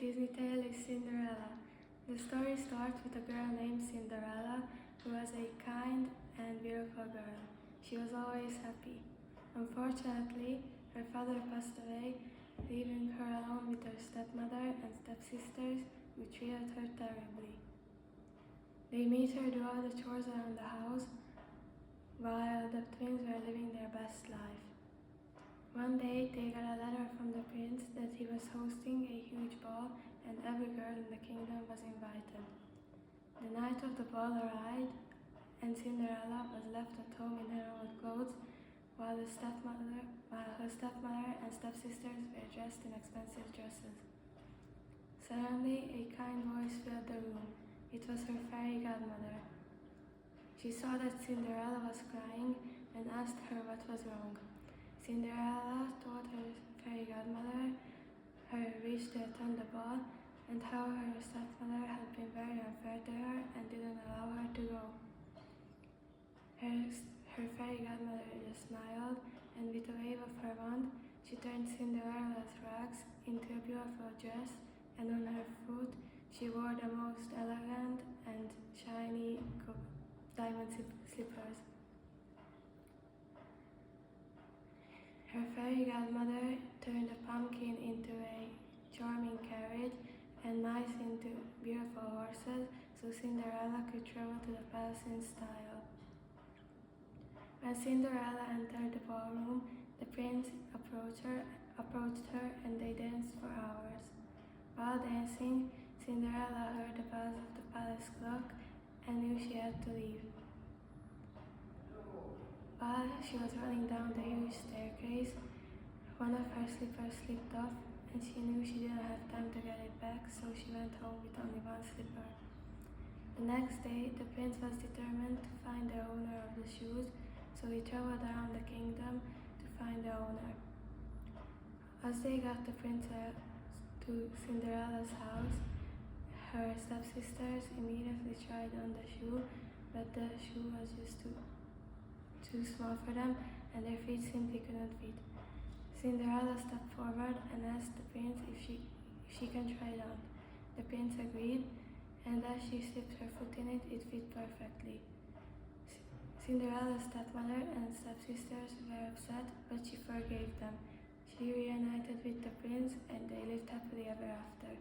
Disney tale is Cinderella. The story starts with a girl named Cinderella who was a kind and beautiful girl. She was always happy. Unfortunately, her father passed away, leaving her alone with her stepmother and stepsisters who treated her terribly. They made her do all the chores around the house while the twins were living their best life. One day, they got a letter from the prince that he was hosting a huge ball and every girl in the kingdom was invited. The night of the ball arrived and Cinderella was left at home in her old clothes while her stepmother and stepsisters were dressed in expensive dresses. Suddenly, a kind voice filled the room. It was her fairy godmother. She saw that Cinderella was crying and asked her what was wrong. Cinderella told her fairy godmother her wish to attend the ball and how her stepmother had been very unfair to her and didn't allow her to go. Her fairy godmother just smiled, and with a wave of her wand, she turned Cinderella's rags into a beautiful dress, and on her foot she wore the most elegant and shiny diamond slippers. Her fairy godmother turned a pumpkin into a charming carriage and mice into beautiful horses so Cinderella could travel to the palace in style. When Cinderella entered the ballroom, the prince approached her and they danced for hours. While dancing, Cinderella heard the buzz of the palace clock and knew she had to leave. While she was running down the huge staircase, one of her slippers slipped off and she knew she didn't have time to get it back, so she went home with only one slipper. The next day, the prince was determined to find the owner of the shoes, so he traveled around the kingdom to find the owner. As they got the princess to Cinderella's house, her stepsisters immediately tried on the shoe, but the shoe was just too small for them and their feet simply couldn't fit. Cinderella stepped forward and asked the prince if she can try it on. The prince agreed, and as she slipped her foot in it, it fit perfectly. Cinderella's stepmother and stepsisters were upset, but she forgave them. She reunited with the prince and they lived happily ever after.